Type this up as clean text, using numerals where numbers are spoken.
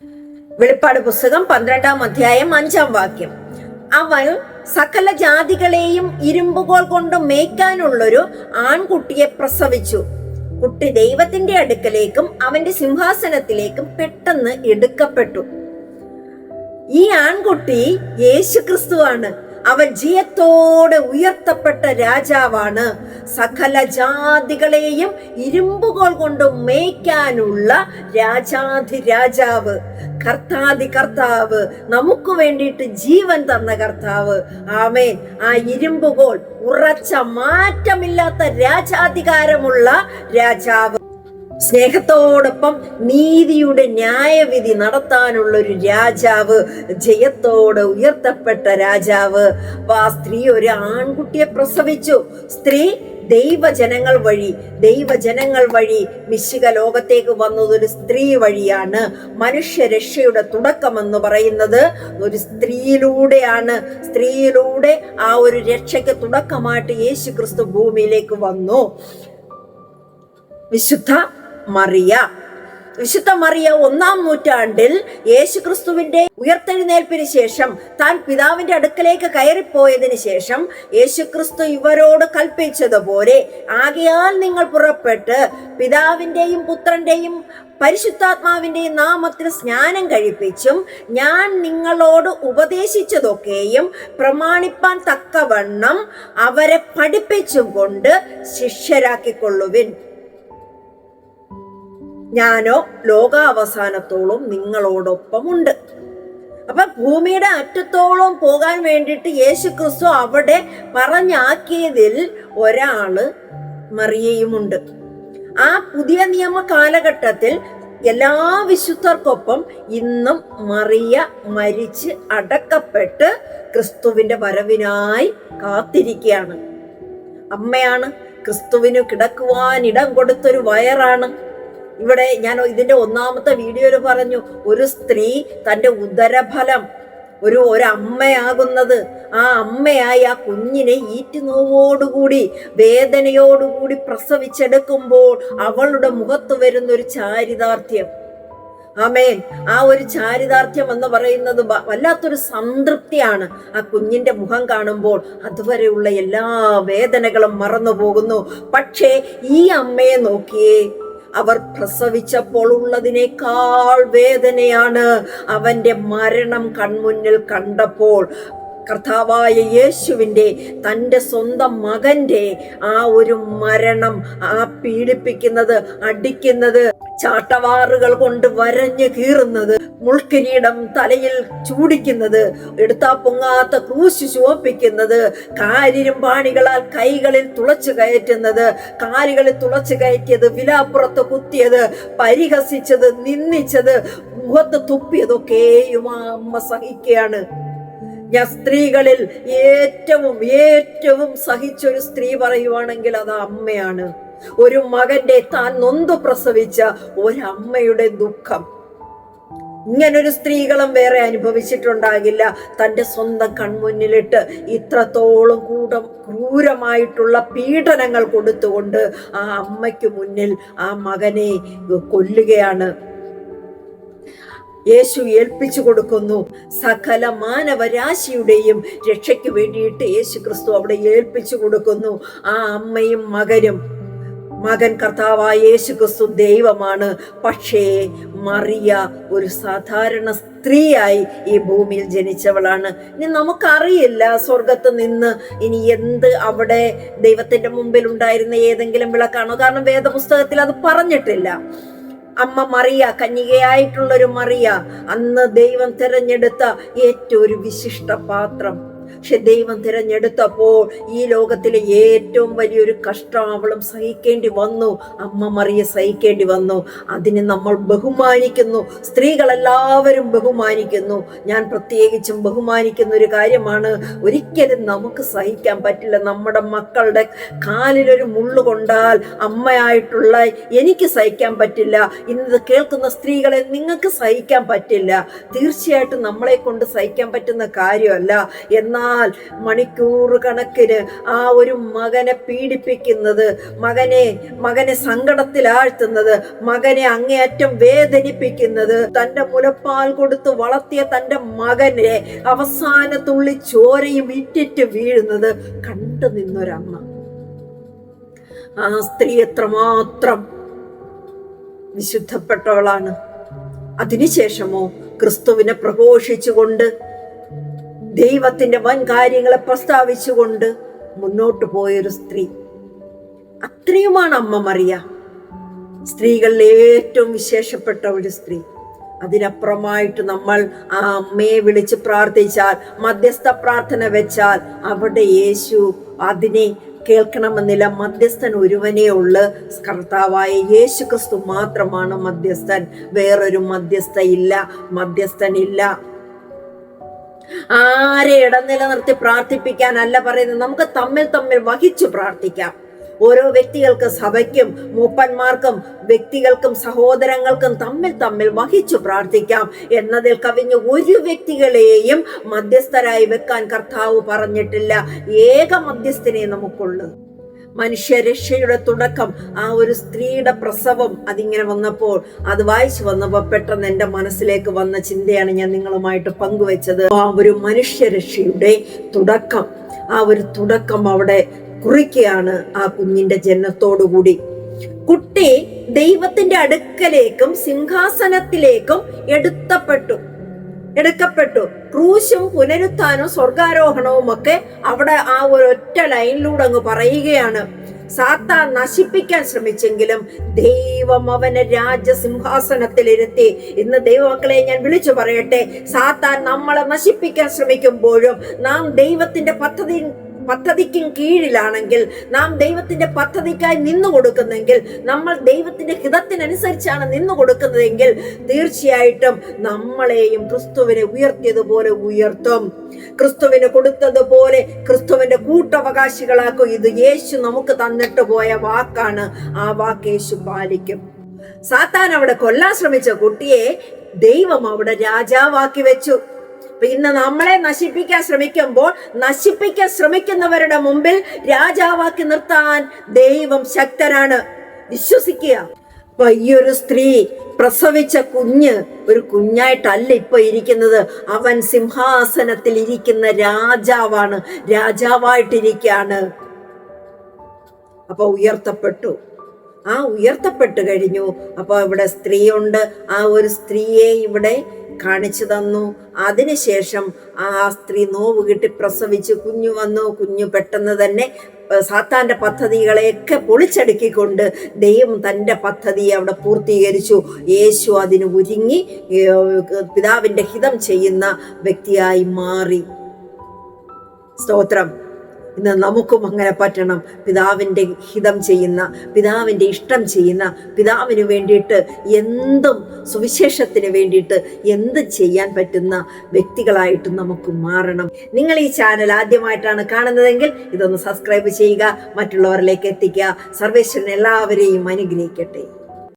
വെളിപ്പാട് പുസ്തകം 12-ാം അധ്യായം 5-ാം വാക്യം. അവൻ സകല ജാതികളെയും ഇരുമ്പുകോൽ കൊണ്ട് മേയ്ക്കാനുള്ളൊരു ആൺകുട്ടിയെ പ്രസവിച്ചു. കുട്ടി ദൈവത്തിന്റെ അടുക്കലേക്കും അവന്റെ സിംഹാസനത്തിലേക്കും പെട്ടെന്ന് എടുക്കപ്പെട്ടു. ഈ ആൺകുട്ടി യേശുക്രിസ്തുവാണ്. അവൻ ജയത്തോടെ ഉയർത്തപ്പെട്ട രാജാവാണ്. സകല ജാതികളെയും ഇരുമ്പുകോൽ കൊണ്ട് മേയ്ക്കാനുള്ള രാജാധിരാജാവ്, കർത്താതി കർത്താവ്, നമുക്ക് വേണ്ടിയിട്ട് ജീവൻ തന്ന കർത്താവ്. ആമേൻ. ആ ഇരുമ്പുകോൽ ഉറച്ച മാറ്റമില്ലാത്ത രാജാധികാരമുള്ള രാജാവ്, സ്നേഹത്തോടൊപ്പം നീതിയുടെ ന്യായവിധി നടത്താനുള്ള ഒരു രാജാവ്, ജയത്തോടെ ഉയർത്തപ്പെട്ട രാജാവ്. അപ്പൊ ആ സ്ത്രീ ഒരു ആൺകുട്ടിയെ പ്രസവിച്ചു. സ്ത്രീ ദൈവജനങ്ങൾ വഴി മിശിക ലോകത്തേക്ക് വന്നത് ഒരു സ്ത്രീ വഴിയാണ്. മനുഷ്യരക്ഷയുടെ തുടക്കമെന്ന് പറയുന്നത് ഒരു സ്ത്രീയിലൂടെയാണ്. സ്ത്രീയിലൂടെ ആ ഒരു രക്ഷയ്ക്ക് തുടക്കമായിട്ട് യേശു ക്രിസ്തു ഭൂമിയിലേക്ക് വന്നു. വിശുദ്ധ മറിയ 1-ാം നൂറ്റാണ്ടിൽ യേശുക്രിസ്തുവിന്റെ ഉയർത്തെഴുന്നേൽപ്പിന് ശേഷം താൻ പിതാവിന്റെ അടുക്കലേക്ക് കയറിപ്പോയതിനു ശേഷം യേശുക്രിസ്തു ഇവരോട് കൽപ്പിച്ചതുപോലെ, ആകയാൽ നിങ്ങൾ പുറപ്പെട്ട് പിതാവിന്റെയും പുത്രന്റെയും പരിശുദ്ധാത്മാവിന്റെയും നാമത്തിൽ സ്നാനം കഴിപ്പിച്ചും ഞാൻ നിങ്ങളോട് ഉപദേശിച്ചതൊക്കെയും പ്രമാണിപ്പാൻ തക്കവണ്ണം അവരെ പഠിപ്പിച്ചും കൊണ്ട് ശിഷ്യരാക്കിക്കൊള്ളുവിൻ. ഞാനോ ലോകാവസാനത്തോളം നിങ്ങളോടൊപ്പമുണ്ട്. അപ്പൊ ഭൂമിയുടെ അറ്റത്തോളം പോകാൻ വേണ്ടിയിട്ട് യേശുക്രിസ്തു അവിടെ പറഞ്ഞാക്കിയതിൽ ഒരാള് മറിയയുമുണ്ട്. ആ പുതിയ നിയമ കാലഘട്ടത്തിൽ എല്ലാ വിശുദ്ധർക്കൊപ്പം ഇന്നും മറിയ മരിച്ച് അടക്കപ്പെട്ട് ക്രിസ്തുവിന്റെ വരവിനായി കാത്തിരിക്കുകയാണ്. അമ്മയാണ്. ക്രിസ്തുവിന് കിടക്കുവാൻ ഇടം കൊടുത്തൊരു വയറാണ്. ഇവിടെ ഞാൻ ഇതിന്റെ 1-ാമത്തെ വീഡിയോയിൽ പറഞ്ഞു, ഒരു സ്ത്രീ തന്റെ ഉദരഫലം ഒരു അമ്മയാകുന്നത്, ആ അമ്മയായി ആ കുഞ്ഞിനെ ഈറ്റുനോവോടുകൂടി വേദനയോടുകൂടി പ്രസവിച്ചെടുക്കുമ്പോൾ അവളുടെ മുഖത്ത് വരുന്ന ഒരു ചാരിതാർത്ഥ്യം. ആമേൻ. ആ ഒരു ചാരിതാർത്ഥ്യം എന്ന് പറയുന്നത് വല്ലാത്തൊരു സംതൃപ്തിയാണ്. ആ കുഞ്ഞിന്റെ മുഖം കാണുമ്പോൾ അതുവരെയുള്ള എല്ലാ വേദനകളും മറന്നു പോകുന്നു. പക്ഷേ ഈ അമ്മയെ നോക്കിയേ, അവർ പ്രസവിച്ചപ്പോൾ ഉള്ളതിനേക്കാൾ വേദനയാണ് അവന്റെ മരണം കൺമുന്നിൽ കണ്ടപ്പോൾ. കർത്താവായ യേശുവിന്റെ തൻ്റെ സ്വന്തം മകന്റെ ആ ഒരു മരണം, ആ പീഡിപ്പിക്കുന്നത്, അടിക്കുന്നത്, ചാട്ടവാറുകൾ കൊണ്ട് വരഞ്ഞു കീറുന്നത്, മുൾക്കിരീടം തലയിൽ ചൂടിക്കുന്നത്, എടുത്താ പൊങ്ങാത്ത ക്രൂശ് ചുവപ്പിക്കുന്നത്, കാരിരുമ്പാണികളാൽ കൈകളിൽ തുളച്ചു കയറ്റുന്നത്, കാലുകളിൽ തുളച്ചു കയറ്റിയത്, വിലാപ്പുറത്ത് കുത്തിയത്, പരിഹസിച്ചത്, നിന്ദിച്ചത്, മുഖത്ത് തുപ്പിയതൊക്കെയും ആ അമ്മ സഹിക്കുകയാണ്. ഞാൻ സ്ത്രീകളിൽ ഏറ്റവും സഹിച്ചൊരു സ്ത്രീ പറയുവാണെങ്കിൽ അത് അമ്മയാണ്. ഒരു മകന്റെ താൻ നൊന്തു പ്രസവിച്ച ഒരമ്മയുടെ ദുഃഖം ഇങ്ങനൊരു സ്ത്രീകളും വേറെ അനുഭവിച്ചിട്ടുണ്ടാകില്ല. തൻ്റെ സ്വന്തം കൺമുന്നിലിട്ട് ഇത്രത്തോളം ക്രൂരമായിട്ടുള്ള പീഡനങ്ങൾ കൊടുത്തുകൊണ്ട് ആ അമ്മയ്ക്ക് മുന്നിൽ ആ മകനെ കൊല്ലുകയാണ്. യേശു ഏൽപ്പിച്ചു കൊടുക്കുന്നു. സകല മാനവരാശിയുടെയും രക്ഷയ്ക്ക് വേണ്ടിയിട്ട് യേശു ക്രിസ്തു അവിടെ ഏൽപ്പിച്ചു കൊടുക്കുന്നു. ആ അമ്മയും മകനും. മകൻ കർത്താവായ യേശു ക്രിസ്തു ദൈവമാണ്. പക്ഷേ മറിയ ഒരു സാധാരണ സ്ത്രീയായി ഈ ഭൂമിയിൽ ജനിച്ചവളാണ്. ഇനി നമുക്കറിയില്ല സ്വർഗത്ത് നിന്ന് ഇനി എന്ത് അവിടെ ദൈവത്തിന്റെ മുമ്പിൽ ഉണ്ടായിരുന്ന ഏതെങ്കിലും വിളക്കാണോ? കാരണം വേദപുസ്തകത്തിൽ അത് പറഞ്ഞിട്ടില്ല. അമ്മ മറിയ, കന്യകയായിട്ടുള്ളൊരു മറിയ, അന്ന് ദൈവം തിരഞ്ഞെടുത്ത ഏറ്റവും ഒരു വിശിഷ്ട പാത്രം. പക്ഷെ ദൈവം തിരഞ്ഞെടുത്തപ്പോൾ ഈ ലോകത്തിലെ ഏറ്റവും വലിയൊരു കഷ്ടം അവളും സഹിക്കേണ്ടി വന്നു. അമ്മ മറിയ സഹിക്കേണ്ടി വന്നു. അതിനെ നമ്മൾ ബഹുമാനിക്കുന്നു. സ്ത്രീകളെല്ലാവരും ബഹുമാനിക്കുന്നു. ഞാൻ പ്രത്യേകിച്ചും ബഹുമാനിക്കുന്ന ഒരു കാര്യമാണ്, ഒരിക്കലും നമുക്ക് സഹിക്കാൻ പറ്റില്ല. നമ്മുടെ മക്കളുടെ കാലിലൊരു മുള്ളു കൊണ്ടാൽ അമ്മയായിട്ടുള്ള എനിക്ക് സഹിക്കാൻ പറ്റില്ല. ഇന്നത് കേൾക്കുന്ന സ്ത്രീകളെ നിങ്ങൾക്ക് സഹിക്കാൻ പറ്റില്ല. തീർച്ചയായിട്ടും നമ്മളെ കൊണ്ട് സഹിക്കാൻ പറ്റുന്ന കാര്യമല്ല. എന്നാൽ എന്നാൽ മണിക്കൂർ കണക്കിന് ആ ഒരു മകനെ പീഡിപ്പിക്കുന്നത്, മകനെ സങ്കടത്തിലാഴ്ത്തുന്നത്, മകനെ അങ്ങേയറ്റം വേദനിപ്പിക്കുന്നത്, തന്റെ മുലപ്പാൽ കൊടുത്ത് വളർത്തിയ തന്റെ മകനെ അവസാന തുള്ളി ചോരയും ഇറ്റിറ്റ് വീഴുന്നത് കണ്ടു നിന്നൊരമ്മ. ആ സ്ത്രീ എത്രമാത്രം വിശുദ്ധപ്പെട്ടവളാണ്. അതിനുശേഷമോ ക്രിസ്തുവിനെ പ്രഘോഷിച്ചുകൊണ്ട് ദൈവത്തിന്റെ വൻ കാര്യങ്ങളെ പ്രസ്താവിച്ചുകൊണ്ട് മുന്നോട്ട് പോയൊരു സ്ത്രീ. അത്രയുമാണ് അമ്മ മറിയ. സ്ത്രീകളിൽ ഏറ്റവും വിശേഷപ്പെട്ട ഒരു സ്ത്രീ. അതിനപ്പുറമായിട്ട് നമ്മൾ ആ അമ്മയെ വിളിച്ച് പ്രാർത്ഥിച്ചാൽ, മധ്യസ്ഥ പ്രാർത്ഥന വെച്ചാൽ, അവിടെ യേശു അതിനെ കേൾക്കണമെന്നില്ല. മധ്യസ്ഥൻ ഒരുവനേ ഉള്ളു, കർത്താവായ യേശു ക്രിസ്തു മാത്രമാണ് മധ്യസ്ഥൻ. വേറൊരു മധ്യസ്ഥനില്ല. ആരെ ഇടനില നിർത്തി പ്രാർത്ഥിപ്പിക്കാനല്ല പറയുന്നത്, നമുക്ക് തമ്മിൽ വഹിച്ചു പ്രാർത്ഥിക്കാം. ഓരോ വ്യക്തികൾക്ക്, സഭയ്ക്കും, മൂപ്പന്മാർക്കും, വ്യക്തികൾക്കും, സഹോദരങ്ങൾക്കും തമ്മിൽ വഹിച്ചു പ്രാർത്ഥിക്കാം. എന്നതിൽ കവിഞ്ഞ് ഒരു വ്യക്തികളെയും മധ്യസ്ഥരായി വെക്കാൻ കർത്താവ് പറഞ്ഞിട്ടില്ല. ഏക മധ്യസ്ഥനെ നമുക്കുള്ളൂ. മനുഷ്യരക്ഷയുടെ തുടക്കം, ആ ഒരു സ്ത്രീയുടെ പ്രസവം, അതിങ്ങനെ വന്നപ്പോൾ, അത് വായിച്ചു വന്നപ്പോൾ പെട്ടെന്ന് എൻ്റെ മനസ്സിലേക്ക് വന്ന ചിന്തയാണ് ഞാൻ നിങ്ങളുമായിട്ട് പങ്കുവെച്ചത്. ആ ഒരു മനുഷ്യരക്ഷയുടെ തുടക്കം, ആ ഒരു തുടക്കം അവിടെ കുറിക്കുകയാണ് ആ കുഞ്ഞിന്റെ ജനനത്തോടുകൂടി. കുട്ടി ദൈവത്തിന്റെ അടുക്കലേക്കും സിംഹാസനത്തിലേക്കും എടുക്കപ്പെട്ടു. ക്രൂശും പുനരുത്ഥാനവും സ്വർഗാരോഹണവും ഒക്കെ അവിടെ ആ ഒരൊറ്റ ലൈനിലൂടെ അങ്ങ് പറയുകയാണ്. സാത്താൻ നശിപ്പിക്കാൻ ശ്രമിച്ചെങ്കിലും ദൈവം അവനെ രാജസിംഹാസനത്തിലിരുത്തി. ഇന്ന് ദൈവമക്കളെ ഞാൻ വിളിച്ചു പറയട്ടെ, സാത്താൻ നമ്മളെ നശിപ്പിക്കാൻ ശ്രമിക്കുമ്പോഴും നാം ദൈവത്തിന്റെ പദ്ധതിക്കും കീഴിലാണെങ്കിൽ, നാം ദൈവത്തിന്റെ പദ്ധതിക്കായി നിന്നു കൊടുക്കുന്നെങ്കിൽ, നമ്മൾ ദൈവത്തിന്റെ ഹിതത്തിനനുസരിച്ചാണ് നിന്നു കൊടുക്കുന്നതെങ്കിൽ, തീർച്ചയായിട്ടും നമ്മളെയും ക്രിസ്തുവിനെ ഉയർത്തിയതുപോലെ ഉയർത്തും. ക്രിസ്തുവിന് കൊടുത്തതുപോലെ ക്രിസ്തുവിന്റെ കൂട്ടവകാശികളാക്കും. ഇത് യേശു നമുക്ക് തന്നിട്ട് പോയ വാക്കാണ്. ആ വാക്ക് യേശു പാലിക്കും. സാത്താൻ അവിടെ കൊല്ലാൻ ശ്രമിച്ച കുട്ടിയെ ദൈവം അവിടെ രാജാവാക്കി വെച്ചു. ഇന്ന് നമ്മളെ നശിപ്പിക്കാൻ ശ്രമിക്കുന്നവരുടെ മുമ്പിൽ രാജാവാക്കി നിർത്താൻ ദൈവം ശക്തനാണ്. വിശ്വസിക്കുക. അപ്പൊ ഈ ഒരു സ്ത്രീ പ്രസവിച്ച കുഞ്ഞ് ഒരു കുഞ്ഞായിട്ടല്ല ഇപ്പൊ ഇരിക്കുന്നത്. അവൻ സിംഹാസനത്തിൽ ഇരിക്കുന്ന രാജാവാണ്, രാജാവായിട്ടിരിക്കാണ്. അപ്പൊ ഉയർത്തപ്പെട്ടു. ഉയർത്തപ്പെട്ടു കഴിഞ്ഞു. അപ്പൊ ഇവിടെ സ്ത്രീയുണ്ട്. ആ ഒരു സ്ത്രീയെ ഇവിടെ കാണിച്ചു തന്നു. അതിനുശേഷം ആ സ്ത്രീ നോവ് കിട്ടി പ്രസവിച്ച് കുഞ്ഞു വന്നു. കുഞ്ഞു പെട്ടെന്ന് തന്നെ സാത്താന്റെ പദ്ധതികളെയൊക്കെ പൊളിച്ചടുക്കിക്കൊണ്ട് ദൈവം തൻ്റെ പദ്ധതിയെ അവിടെ പൂർത്തീകരിച്ചു. യേശു അതിന് ഒരുങ്ങി പിതാവിന്റെ ഹിതം ചെയ്യുന്ന വ്യക്തിയായി മാറി. സ്തോത്രം. ഇന്ന് നമുക്കും അങ്ങനെ പറ്റണം. പിതാവിൻ്റെ ഹിതം ചെയ്യുന്ന, പിതാവിൻ്റെ ഇഷ്ടം ചെയ്യുന്ന, പിതാവിന് വേണ്ടിയിട്ട് എന്തും, സുവിശേഷത്തിന് വേണ്ടിയിട്ട് എന്ത് ചെയ്യാൻ പറ്റുന്ന വ്യക്തികളായിട്ട് നമുക്ക് മാറണം. നിങ്ങൾ ഈ ചാനൽ ആദ്യമായിട്ടാണ് കാണുന്നതെങ്കിൽ ഇതൊന്ന് സബ്സ്ക്രൈബ് ചെയ്യുക, മറ്റുള്ളവരിലേക്ക് എത്തിക്കുക. സർവേശ്വരൻ എല്ലാവരെയും അനുഗ്രഹിക്കട്ടെ.